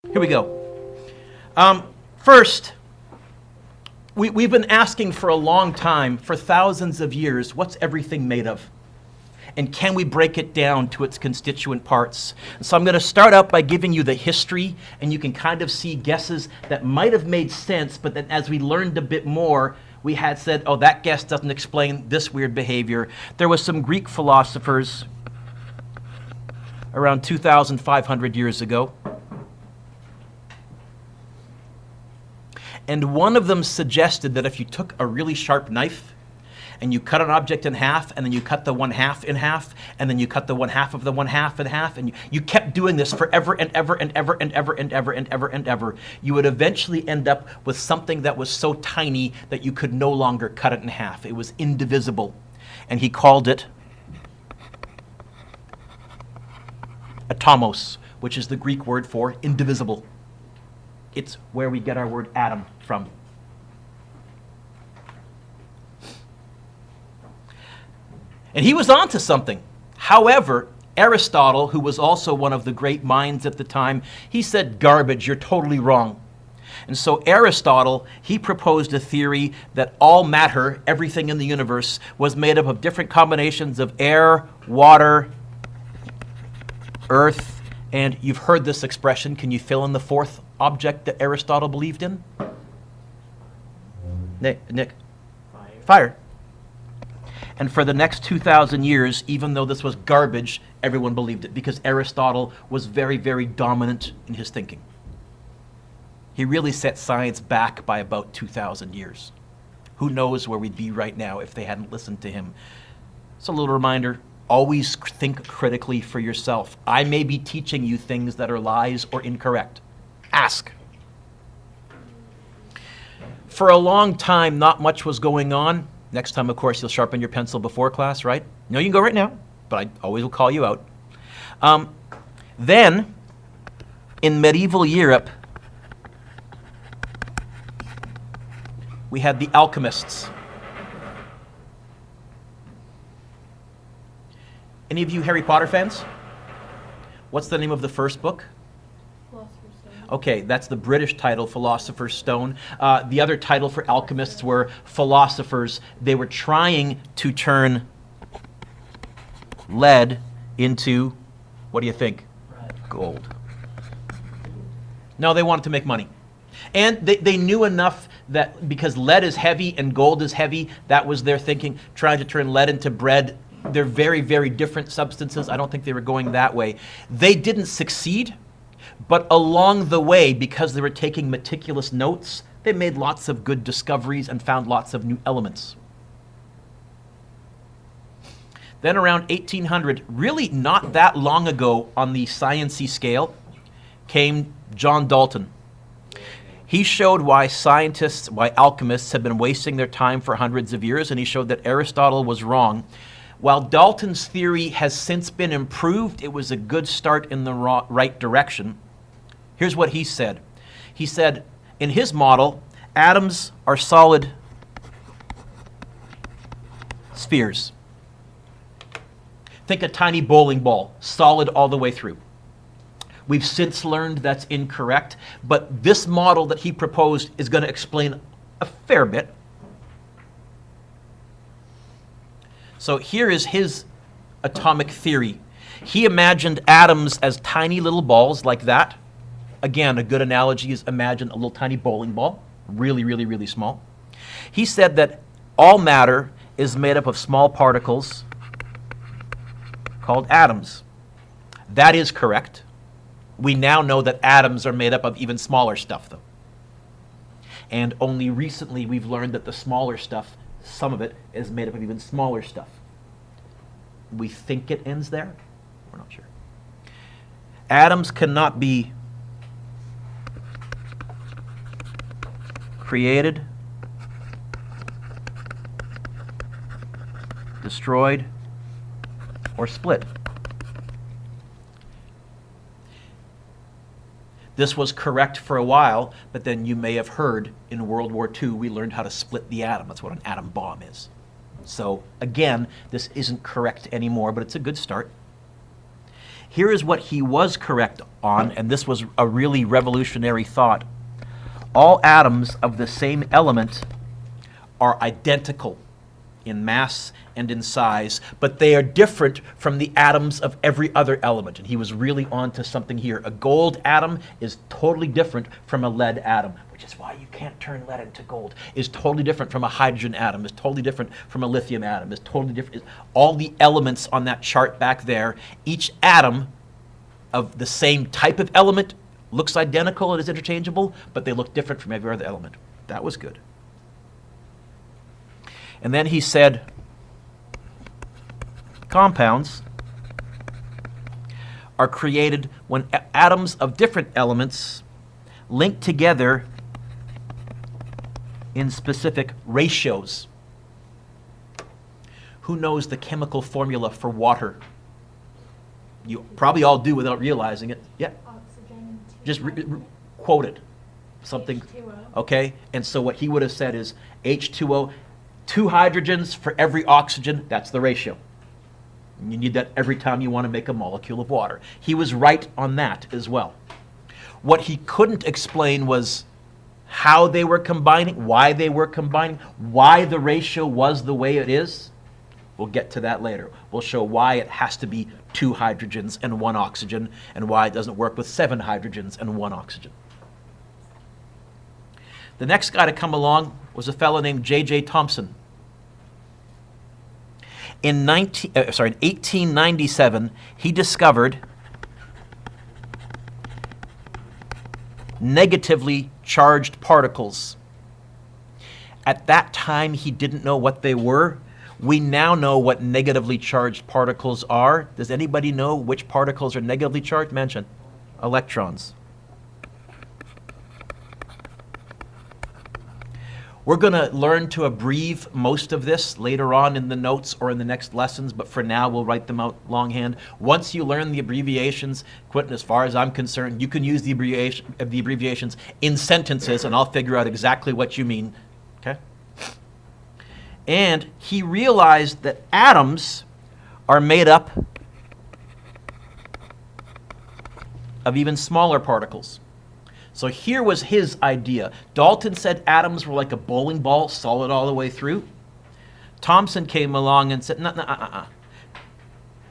Here we go. First, we've been asking for a long time, for thousands of years, what's everything made of? And can we break it down to its constituent parts? So I'm going to start out by giving you the history, and you can kind of see guesses that might have made sense, but then as we learned a bit more, we had said, oh, that guess doesn't explain this weird behavior. There was some Greek philosophers around 2,500 years ago. And one of them suggested that if you took a really sharp knife and you cut an object in half, and then you cut the one half in half, and then you cut the one half of the one half in half, and you kept doing this forever and ever and ever and ever and ever and ever and ever, you would eventually end up with something that was so tiny that you could no longer cut it in half. It was indivisible. And he called it atomos, which is the Greek word for indivisible. It's where we get our word atom from. And he was onto something. However, Aristotle, who was also one of the great minds at the time, he said, garbage, you're totally wrong. And so Aristotle, he proposed a theory that all matter, everything in the universe, was made up of different combinations of air, water, earth, and you've heard this expression. Can you fill in the fourth object that Aristotle believed in? Nick? Fire. And for the next 2,000 years, even though this was garbage, everyone believed it because Aristotle was very, very dominant in his thinking. He really set science back by about 2,000 years. Who knows where we'd be right now if they hadn't listened to him. So a little reminder, always think critically for yourself. I may be teaching you things that are lies or incorrect. Ask. For a long time, not much was going on. Next time, of course, you'll sharpen your pencil before class, right? No, you can go right now, but I always will call you out. Then, in medieval Europe, we had the Alchemists. Any of you Harry Potter fans? What's the name of the first book? Okay, that's the British title, Philosopher's Stone. The other title for alchemists were philosophers. They were trying to turn lead into, what do you think? Gold. No, they wanted to make money. And they knew enough that because lead is heavy and gold is heavy, that was their thinking, trying to turn lead into bread. They're very, very different substances. I don't think they were going that way. They didn't succeed. But along the way, because they were taking meticulous notes, they made lots of good discoveries and found lots of new elements. Then around 1800, really not that long ago on the science-y scale, came John Dalton. He showed why scientists, why alchemists have been wasting their time for hundreds of years, and he showed that Aristotle was wrong. While Dalton's theory has since been improved, it was a good start in the right direction. Here's what he said. He said, in his model, atoms are solid spheres. Think a tiny bowling ball, solid all the way through. We've since learned that's incorrect, but this model that he proposed is going to explain a fair bit. So here is his atomic theory. He imagined atoms as tiny little balls like that. Again, a good analogy is imagine a little tiny bowling ball, really, really, really small. He said that all matter is made up of small particles called atoms. That is correct. We now know that atoms are made up of even smaller stuff, though. And only recently we've learned that the smaller stuff, some of it, is made up of even smaller stuff. We think it ends there. We're not sure. Atoms cannot be created, destroyed, or split. This was correct for a while, but then you may have heard in World War II we learned how to split the atom. That's what an atom bomb is. So again, this isn't correct anymore, but it's a good start. Here is what he was correct on, and this was a really revolutionary thought. All atoms of the same element are identical in mass and in size, but they are different from the atoms of every other element. And he was really on to something here. A gold atom is totally different from a lead atom, which is why you can't turn lead into gold. Is totally different from a hydrogen atom, is totally different from a lithium atom, is totally different. All the elements on that chart back there, each atom of the same type of element looks identical and is interchangeable, but they look different from every other element. That was good. And then he said, compounds are created when atoms of different elements link together in specific ratios. Who knows the chemical formula for water? You probably all do without realizing it. Yeah. Oxygen. Just quote it. Something. H2O. Okay. And so what he would have said is H2O, 2 hydrogens for every oxygen. That's the ratio. And you need that every time you want to make a molecule of water. He was right on that as well. What he couldn't explain was how they were combining, why they were combining, why the ratio was the way it is. We'll get to that later. We'll show why it has to be 2 hydrogens and 1 oxygen, and why it doesn't work with 7 hydrogens and 1 oxygen. The next guy to come along was a fellow named J.J. Thompson. In 1897, he discovered negatively charged particles. At that time, he didn't know what they were. We now know what negatively charged particles are. Does anybody know which particles are negatively charged? Mention. Electrons. We're going to learn to abbreviate most of this later on in the notes or in the next lessons, but for now we'll write them out longhand. Once you learn the abbreviations, Quentin, as far as I'm concerned, you can use the abbreviations in sentences and I'll figure out exactly what you mean. Okay? And he realized that atoms are made up of even smaller particles. So here was his idea. Dalton said atoms were like a bowling ball, solid all the way through. Thompson came along and said,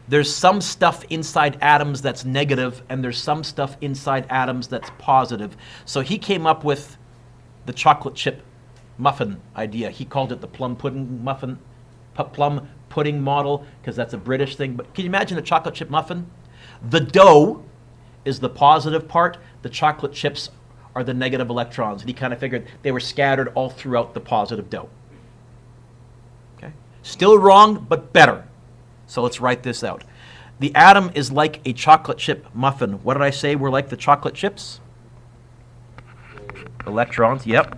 there's some stuff inside atoms that's negative, and there's some stuff inside atoms that's positive. So he came up with the chocolate chip muffin idea. He called it the plum pudding model, because that's a British thing. But can you imagine a chocolate chip muffin? The dough is the positive part. The chocolate chips are the negative electrons. And he kind of figured they were scattered all throughout the positive dough. Okay? Still wrong, but better. So let's write this out. The atom is like a chocolate chip muffin. What did I say we're like the chocolate chips? Electrons, yep.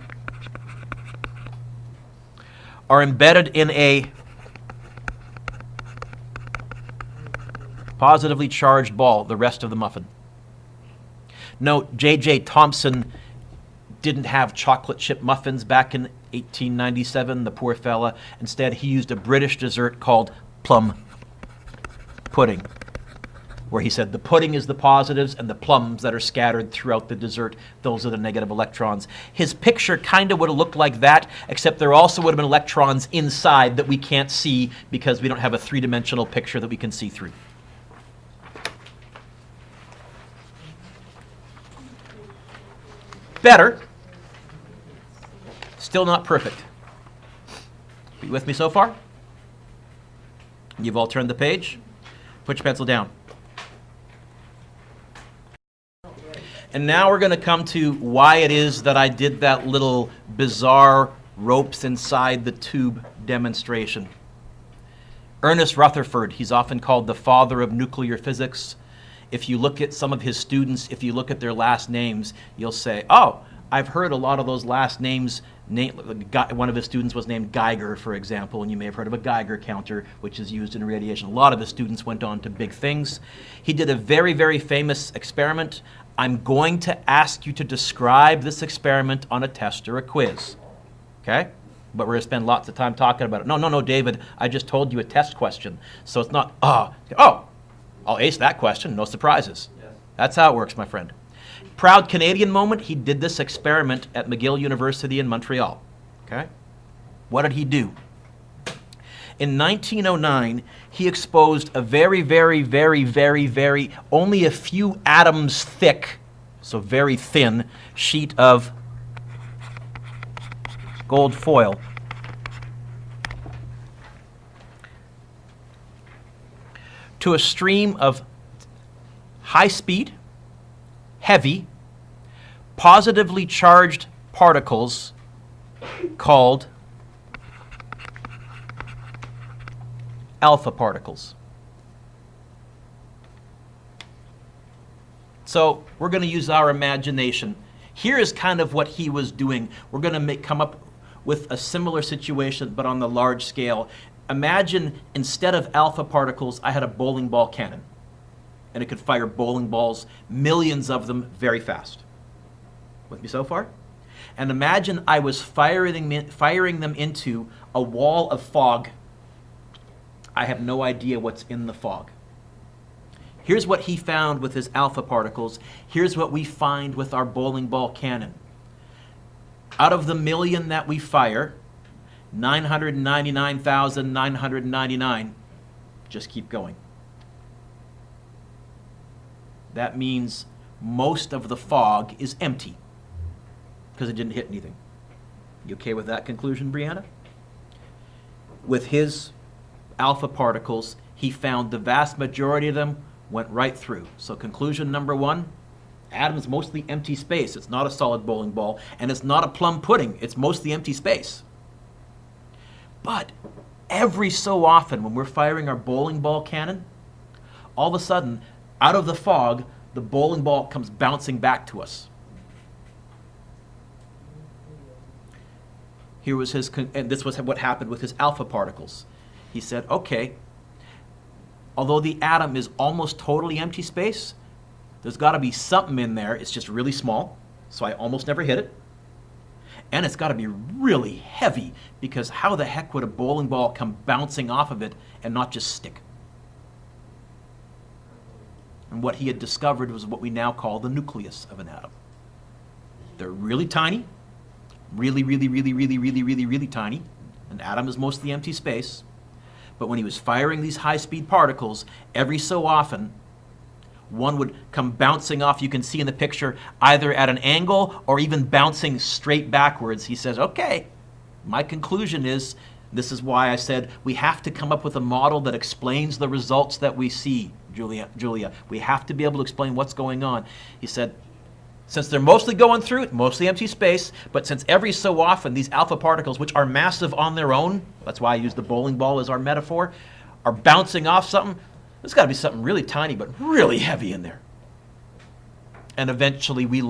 Are embedded in a positively charged ball, the rest of the muffin. Note, J.J. Thompson didn't have chocolate chip muffins back in 1897, the poor fella. Instead, he used a British dessert called plum pudding, where he said the pudding is the positives and the plums that are scattered throughout the dessert, those are the negative electrons. His picture kind of would have looked like that, except there also would have been electrons inside that we can't see because we don't have a three-dimensional picture that we can see through. Better. Still not perfect. Are you with me so far? You've all turned the page. Put your pencil down. And now we're going to come to why it is that I did that little bizarre ropes inside the tube demonstration. Ernest Rutherford, he's often called the father of nuclear physics. If you look at some of his students, if you look at their last names, you'll say, oh, I've heard a lot of those last names. One of his students was named Geiger, for example, and you may have heard of a Geiger counter, which is used in radiation. A lot of his students went on to big things. He did a very, very famous experiment. I'm going to ask you to describe this experiment on a test or a quiz, okay? But we're going to spend lots of time talking about it. No, David, I just told you a test question. So it's not, oh, I'll ace that question, no surprises. Yes. That's how it works, my friend. Proud Canadian moment, he did this experiment at McGill University in Montreal. Okay? What did he do? In 1909, he exposed a very, only a few atoms thick, so very thin, sheet of gold foil to a stream of high-speed, heavy, positively charged particles called alpha particles. So we're going to use our imagination. Here is kind of what he was doing. We're going to come up with a similar situation, but on the large scale. Imagine instead of alpha particles, I had a bowling ball cannon. And it could fire bowling balls, millions of them, very fast. With me so far? And imagine I was firing them into a wall of fog. I have no idea what's in the fog. Here's what he found with his alpha particles. Here's what we find with our bowling ball cannon. Out of the million that we fire, 999,999 just keep going. That means most of the fog is empty because it didn't hit anything. You okay with that conclusion, Brianna? With his alpha particles, he found the vast majority of them went right through. So conclusion number one, atom's mostly empty space. It's not a solid bowling ball, and it's not a plum pudding. It's mostly empty space. But every so often when we're firing our bowling ball cannon, all of a sudden, out of the fog, the bowling ball comes bouncing back to us. Here was his, and this was what happened with his alpha particles. He said, okay, although the atom is almost totally empty space, there's got to be something in there. It's just really small, so I almost never hit it. And it's got to be really heavy, because how the heck would a bowling ball come bouncing off of it and not just stick? And what he had discovered was what we now call the nucleus of an atom. They're really tiny, really tiny. An atom is mostly empty space. But when he was firing these high-speed particles, every so often, one would come bouncing off. You can see in the picture either at an angle or even bouncing straight backwards. He says, okay, my conclusion is, this is why I said we have to come up with a model that explains the results that we see, Julia. We have to be able to explain what's going on. He said, since they're mostly going through it, mostly empty space, but since every so often these alpha particles, which are massive on their own, that's why I use the bowling ball as our metaphor, are bouncing off something, there's got to be something really tiny but really heavy in there. And eventually we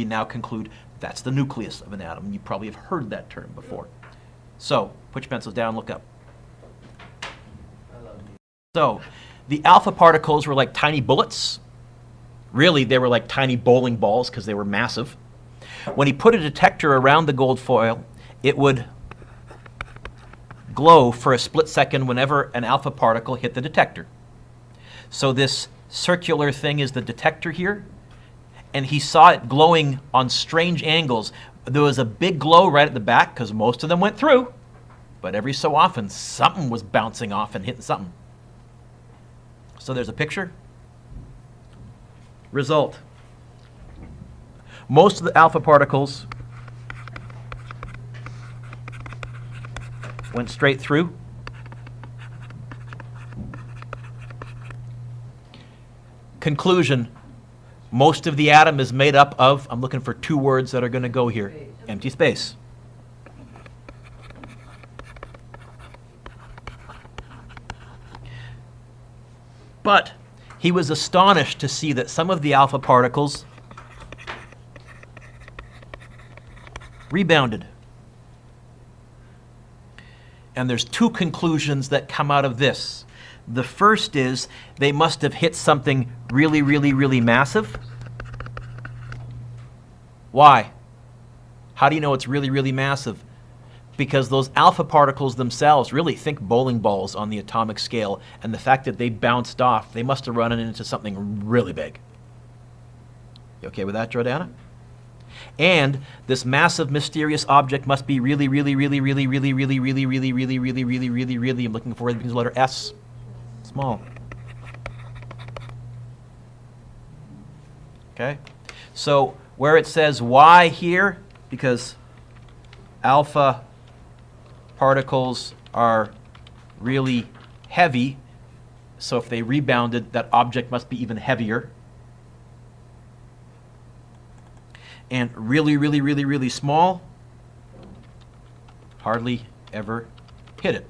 now conclude that's the nucleus of an atom. You probably have heard that term before. So, put your pencils down, look up. So, the alpha particles were like tiny bullets. Really, they were like tiny bowling balls because they were massive. When he put a detector around the gold foil, it would glow for a split second whenever an alpha particle hit the detector. So this circular thing is the detector here, and he saw it glowing on strange angles. There was a big glow right at the back because most of them went through, but every so often something was bouncing off and hitting something. So there's a picture. Result. Most of the alpha particles went straight through. Conclusion. Most of the atom is made up of, I'm looking for two words that are going to go here, empty space. But he was astonished to see that some of the alpha particles rebounded. And there's two conclusions that come out of this. The first is they must have hit something really massive. Why? How do you know it's really massive? because those alpha particles themselves, really think bowling balls on the atomic scale, and the fact that they bounced off, they must have run into something really big. You okay with that, Jordana? And this massive mysterious object must be really, really, really, really, really, really, really, really, really, really, really, really, really, I'm looking for it because the letter S, small. Okay? So where it says Y here, because alpha particles are really heavy, so if they rebounded, that object must be even heavier. And really, really, really, really small, hardly ever hit it.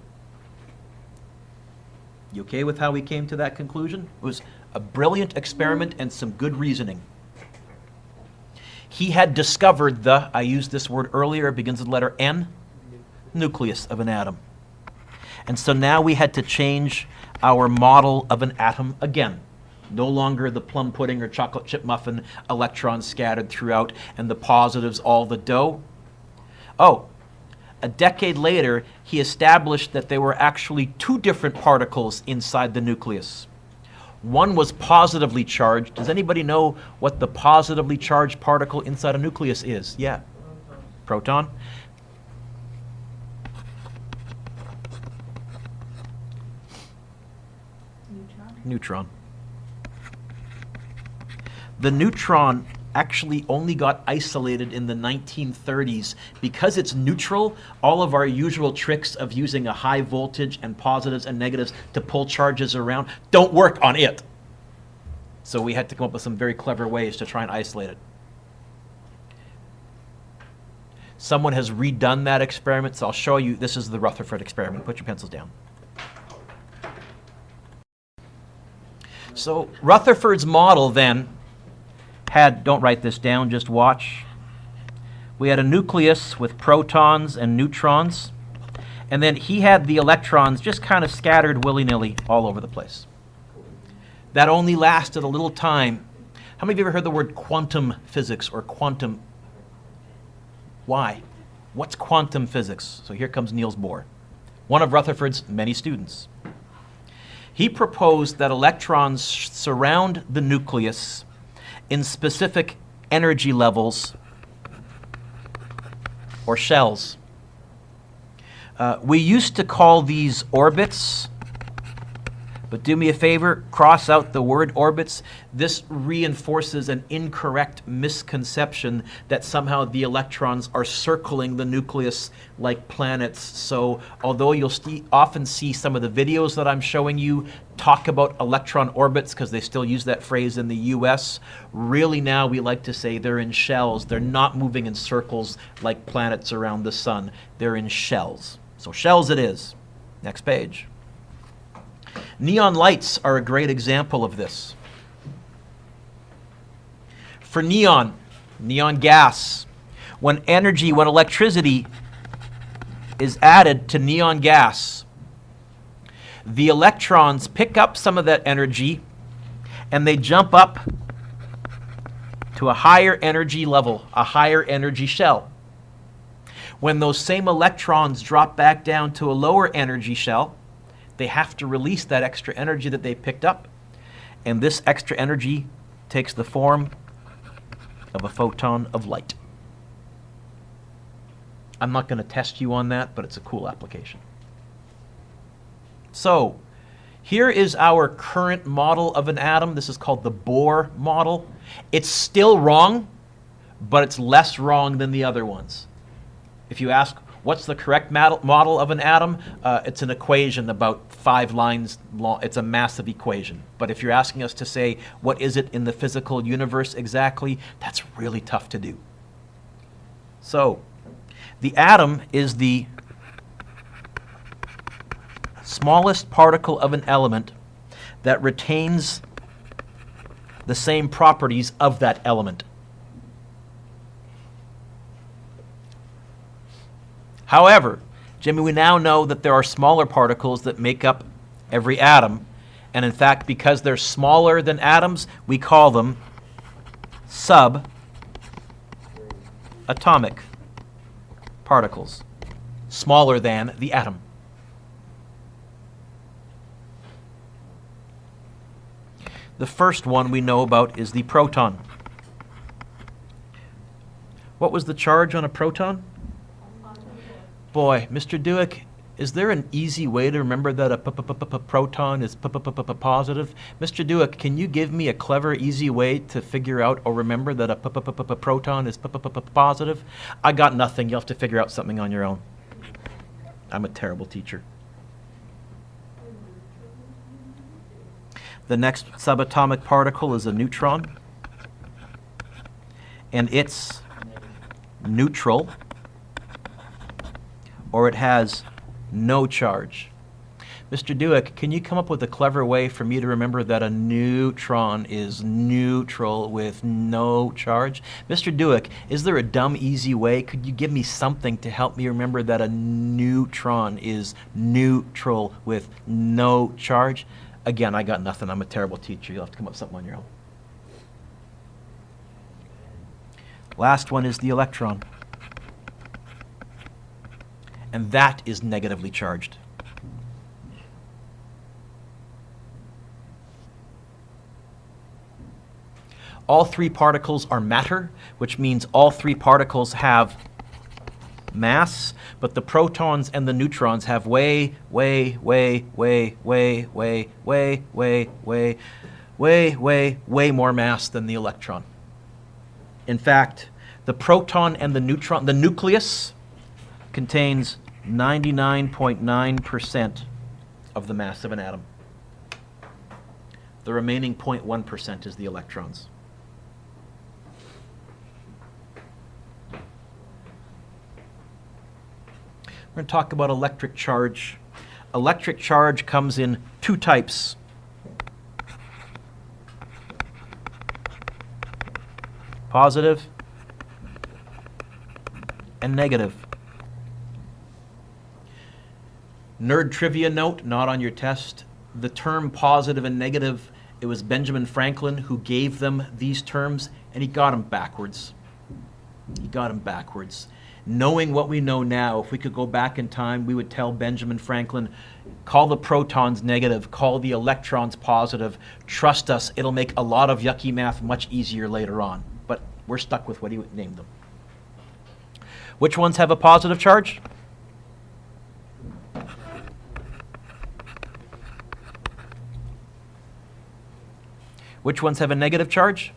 You okay with how we came to that conclusion? It was a brilliant experiment and some good reasoning. He had discovered the, I used this word earlier, it begins with the letter N, nucleus of an atom. And so now we had to change our model of an atom again. No longer the plum pudding or chocolate chip muffin, electrons scattered throughout, and the positives all the dough. Oh, a decade later, he established that there were actually two different particles inside the nucleus. One was positively charged. Does anybody know what the positively charged particle inside a nucleus is? Yeah. Proton. Neutron. The neutron actually only got isolated in the 1930s. Because it's neutral, all of our usual tricks of using a high voltage and positives and negatives to pull charges around don't work on it. So we had to come up with some very clever ways to try and isolate it. Someone has redone that experiment, so I'll show you. This is the Rutherford experiment. Put your pencils down. So Rutherford's model then had, don't write this down, just watch. We had a nucleus with protons and neutrons, and then he had the electrons just kind of scattered willy-nilly all over the place. That only lasted a little time. How many of you ever heard the word quantum physics or quantum? Why? What's quantum physics? So here comes Niels Bohr, one of Rutherford's many students. He proposed that electrons surround the nucleus in specific energy levels or shells. We used to call these orbits, but do me a favor, cross out the word orbits. This reinforces an incorrect misconception that somehow the electrons are circling the nucleus like planets. So although you'll often see some of the videos that I'm showing you talk about electron orbits, because they still use that phrase in the US, really now we like to say they're in shells. They're not moving in circles like planets around the sun. They're in shells. So shells it is. Next page. Neon lights are a great example of this. For neon gas, when electricity is added to neon gas, the electrons pick up some of that energy and they jump up to a higher energy level, a higher energy shell. When those same electrons drop back down to a lower energy shell, they have to release that extra energy that they picked up. And this extra energy takes the form of a photon of light. I'm not going to test you on that, but it's a cool application. So, here is our current model of an atom. This is called the Bohr model. It's still wrong, but it's less wrong than the other ones. If you ask, what's the correct model of an atom? It's an equation about 5 lines long. It's a massive equation. But if you're asking us to say, what is it in the physical universe exactly, that's really tough to do. So, the atom is the smallest particle of an element that retains the same properties of that element. However, Jimmy, we now know that there are smaller particles that make up every atom. And in fact, because they're smaller than atoms, we call them subatomic particles. smaller than the atom. The first one we know about is the proton. What was the charge on a proton? Boy, Mr. Dewick, is there an easy way to remember that a proton is positive? Mr. Dewick, can you give me a clever, easy way to figure out or remember that a proton is positive? I got nothing. You'll have to figure out something on your own. I'm a terrible teacher. The next subatomic particle is a neutron, and it's neutral, or it has no charge. Mr. Dewick, can you come up with a clever way for me to remember that a neutron is neutral with no charge? Mr. Dewick, is there a dumb, easy way? Could you give me something to help me remember that a neutron is neutral with no charge? Again, I got nothing. I'm a terrible teacher. You'll have to come up with something on your own. Last one is the electron. And that is negatively charged. All three particles are matter, which means all three particles have mass, but the protons and the neutrons have way more mass than the electron. In fact, the proton and the neutron, the nucleus contains 99.9% of the mass of an atom. The remaining 0.1% is the electrons. We're going to talk about electric charge. Electric charge comes in two types. Positive and negative. Nerd trivia note, not on your test. The term positive and negative, it was Benjamin Franklin who gave them these terms, and he got them backwards. He got them backwards. Knowing what we know now, if we could go back in time, we would tell Benjamin Franklin, call the protons negative, call the electrons positive. Trust us, it'll make a lot of yucky math much easier later on. But we're stuck with what he named them. Which ones have a positive charge? Which ones have a negative charge?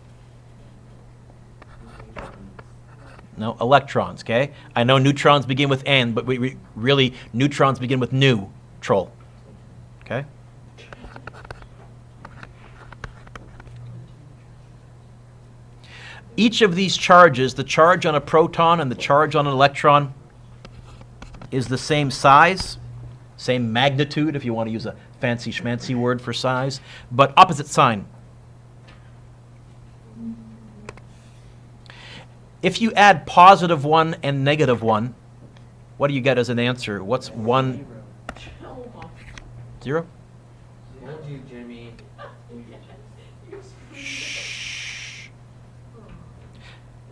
No, electrons, okay? I know neutrons begin with N, but we really, neutrons begin with neutral, okay? Each of these charges, the charge on a proton and the charge on an electron, is the same size, same magnitude, if you want to use a fancy schmancy word for size, but opposite sign. If you add positive 1 and negative 1, what do you get as an answer? What's 1? 0? Shh.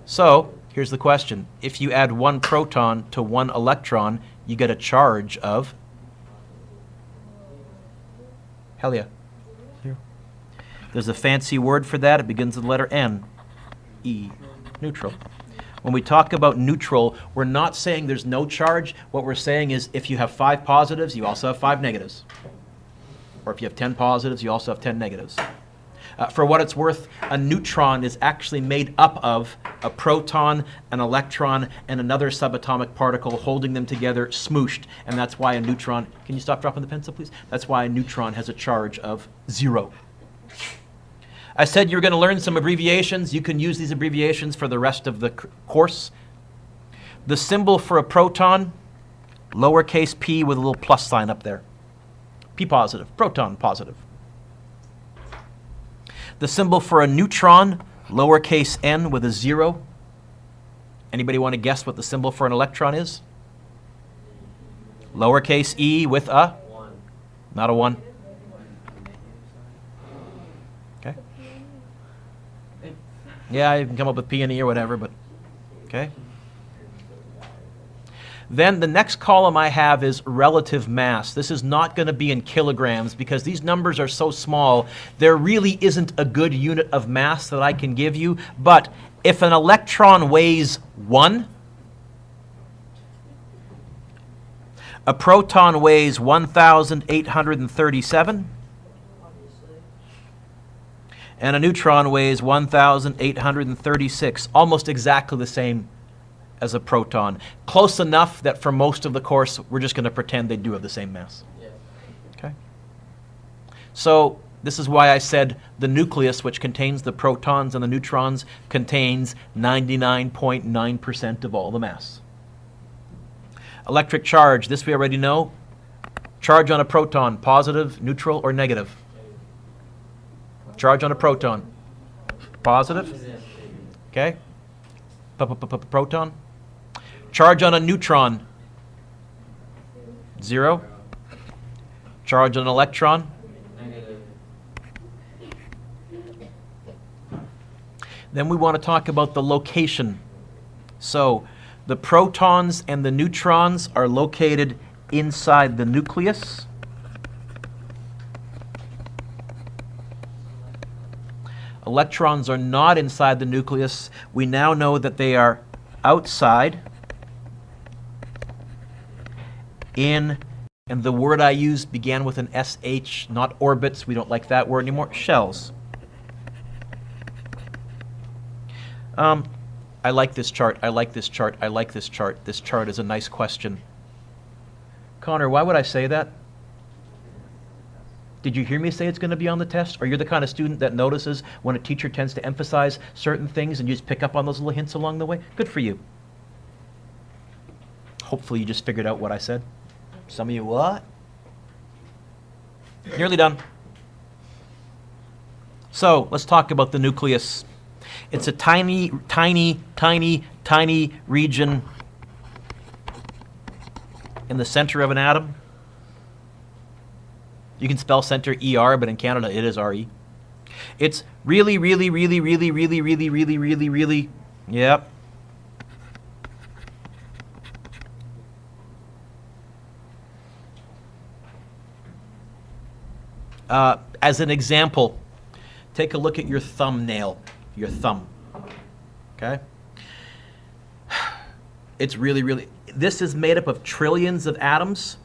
So, here's the question. If you add 1 proton to 1 electron, you get a charge of? Hell yeah. 0. There's a fancy word for that. It begins with the letter N. E. Neutral. When we talk about neutral, we're not saying there's no charge. What we're saying is if you have 5 positives, you also have 5 negatives. Or if you have 10 positives, you also have 10 negatives. For what it's worth, a neutron is actually made up of a proton, an electron, and another subatomic particle holding them together, smooshed. And that's why a neutron, can you stop dropping the pencil, please? That's why a neutron has a charge of 0. I said you were going to learn some abbreviations. You can use these abbreviations for the rest of the course. The symbol for a proton, lowercase p with a little plus sign up there. P positive, proton positive. The symbol for a neutron, lowercase n with a 0. Anybody want to guess what the symbol for an electron is? Lowercase e with a? 1. Not a 1. Okay. Yeah, you can come up with P and E or whatever, but okay. Then the next column I have is relative mass. This is not going to be in kilograms because these numbers are so small, there really isn't a good unit of mass that I can give you. But if an electron weighs 1, a proton weighs 1,837, and a neutron weighs 1,836, almost exactly the same as a proton. Close enough that for most of the course, we're just going to pretend they do have the same mass. Yeah. Okay? So this is why I said the nucleus, which contains the protons and the neutrons, contains 99.9% of all the mass. Electric charge, this we already know. Charge on a proton, positive, neutral, or negative? Charge on a proton. Positive? Okay. Proton. Charge on a neutron. 0. Charge on an electron. Then we want to talk about the location. So the protons and the neutrons are located inside the nucleus. Electrons are not inside the nucleus. We now know that they are outside in, and the word I used began with an SH, not orbits. We don't like that word anymore. Shells. I like this chart. I like this chart. I like this chart. This chart is a nice question. Connor, why would I say that? Did you hear me say it's going to be on the test? Or you're the kind of student that notices when a teacher tends to emphasize certain things and you just pick up on those little hints along the way? Good for you. Hopefully you just figured out what I said. Some of you, what? Nearly done. So let's talk about the nucleus. It's a tiny, tiny, tiny, tiny region in the center of an atom. You can spell center ER, but in Canada it is RE. It's really, really, really, really, really, really, really, really, really, yep. As an example, take a look at your thumbnail, your thumb, okay? It's really, really, this is made up of trillions of atoms.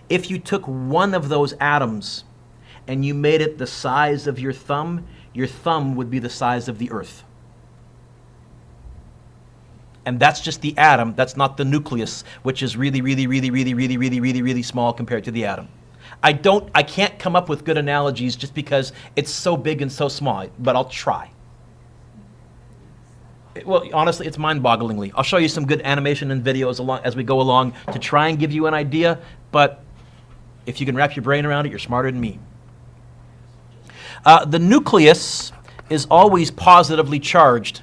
If you took one of those atoms and you made it the size of your thumb would be the size of the Earth. And that's just the atom, that's not the nucleus, which is really, really, really, really, really, really, really, really small compared to the atom. I can't come up with good analogies just because it's so big and so small, but I'll try. Well, honestly, it's mind-bogglingly. I'll show you some good animation and videos as we go along to try and give you an idea, but if you can wrap your brain around it, you're smarter than me. The nucleus is always positively charged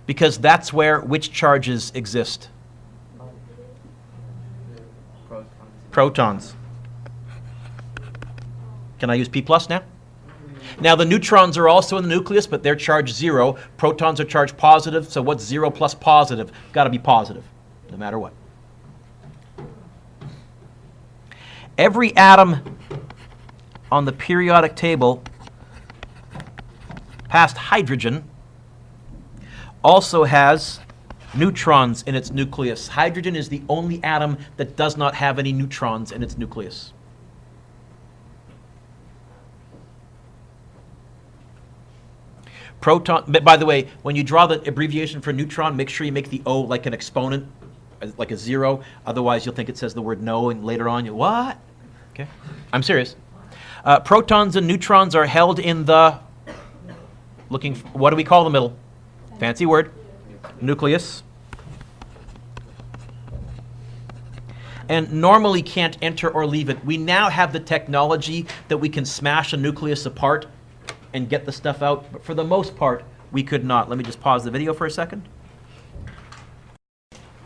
because that's where which charges exist? Protons. Can I use P plus now? Now the neutrons are also in the nucleus, but they're charged 0. Protons are charged positive, so what's 0 plus positive? Got to be positive, no matter what. Every atom on the periodic table past hydrogen also has neutrons in its nucleus. Hydrogen is the only atom that does not have any neutrons in its nucleus. Proton, by the way, when you draw the abbreviation for neutron, make sure you make the O like an exponent, like a 0. Otherwise, you'll think it says the word no, and later on, you what? Okay, I'm serious. Protons and neutrons are held in the, what do we call the middle? Fancy word. Nucleus. And normally can't enter or leave it. We now have the technology that we can smash a nucleus apart and get the stuff out, but for the most part, we could not. Let me just pause the video for a second.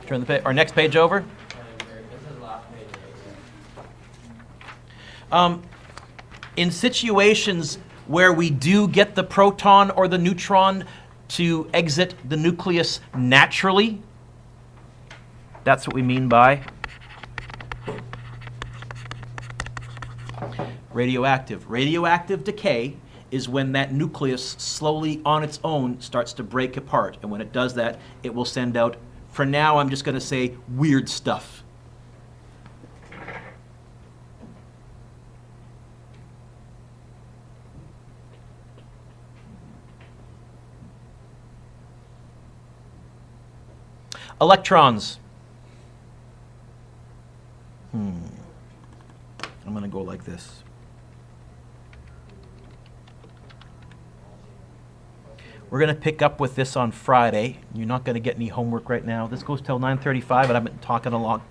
Turn our next page over. In situations where we do get the proton or the neutron to exit the nucleus naturally, That's what we mean by radioactive. Radioactive decay is when that nucleus slowly on its own starts to break apart. And when it does that, it will send out, for now I'm just going to say, weird stuff. Electrons. I'm going to go like this. We're going to pick up with this on Friday. You're not going to get any homework right now. This goes till 9:35, and I've been talking a lot.